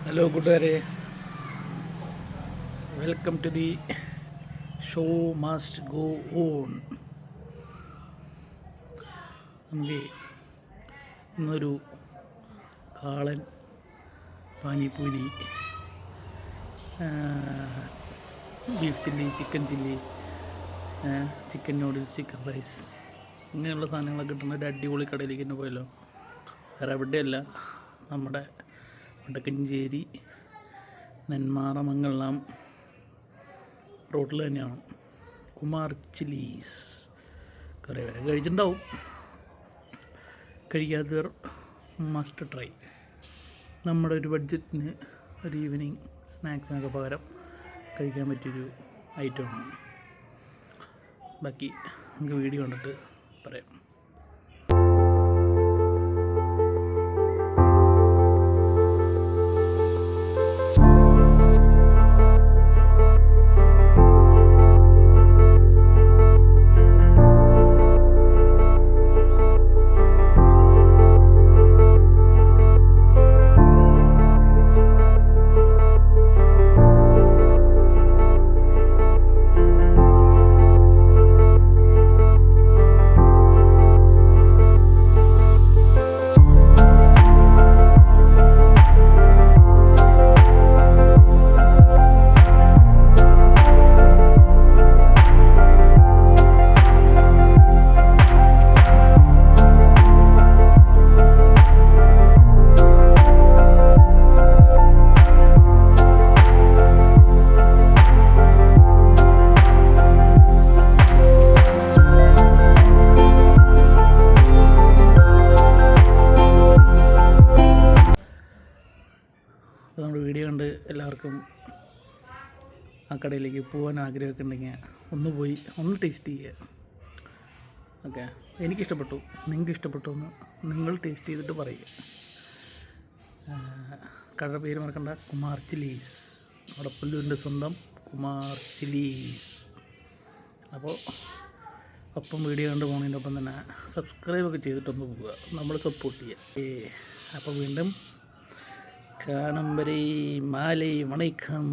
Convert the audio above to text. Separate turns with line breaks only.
Hello കൂട്ടുകാരെ, welcome to the show must go on. നമുക്ക് ഇന്നൊരു കാളൻ, panipuri, beef chilli, chicken chilli, chicken noodles, chicken rice ഇങ്ങനെയുള്ള സാധനങ്ങളൊക്കെ കിട്ടുന്ന ഒരു അടിപൊളി കടയിലേക്ക് തന്നെ പോയല്ലോ. വേറെ എവിടെയല്ല, നമ്മുടെ വടക്കഞ്ചേരി നെന്മാറ മംഗളം റോഡിൽ തന്നെയാണ്. കുമാർ ചില്ലീസ്. കുറേ പേരെ കഴിച്ചിട്ടുണ്ടാവും, കഴിക്കാത്തവർ മസ്റ്റ് ട്രൈ. നമ്മുടെ ഒരു ബഡ്ജറ്റിന് ഒരു ഈവനിങ് സ്നാക്സിനൊക്കെ പകരം കഴിക്കാൻ പറ്റിയൊരു ഐറ്റമാണ്. ബാക്കി നമുക്ക് വീഡിയോ കണ്ടിട്ട് പറയാം. നമ്മുടെ വീഡിയോ കണ്ട് എല്ലാവർക്കും ആ കടയിലേക്ക് പോകാൻ ആഗ്രഹമൊക്കെ ഉണ്ടെങ്കിൽ ഒന്ന് ടേസ്റ്റ് ചെയ്യുക. ഓക്കെ, എനിക്കിഷ്ടപ്പെട്ടു, നിങ്ങൾക്ക് ഇഷ്ടപ്പെട്ടു എന്ന് നിങ്ങൾ ടേസ്റ്റ് ചെയ്തിട്ട് പറയുക. കടയുടെ പേര് മറക്കണ്ട, കുമാർ ചില്ലീസ്. നമ്മുടെ പുല്ലൂരിൻ്റെ സ്വന്തം കുമാർ ചില്ലീസ്. അപ്പോൾ ഒപ്പം വീഡിയോ കണ്ട് പോകുന്നതിൻ്റെ ഒപ്പം തന്നെ സബ്സ്ക്രൈബൊക്കെ ചെയ്തിട്ടൊന്ന് പോവുക, നമ്മൾ സപ്പോർട്ട് ചെയ്യുക. അപ്പോൾ വീണ്ടും കാണും വരെ മാലൈ വണക്കം.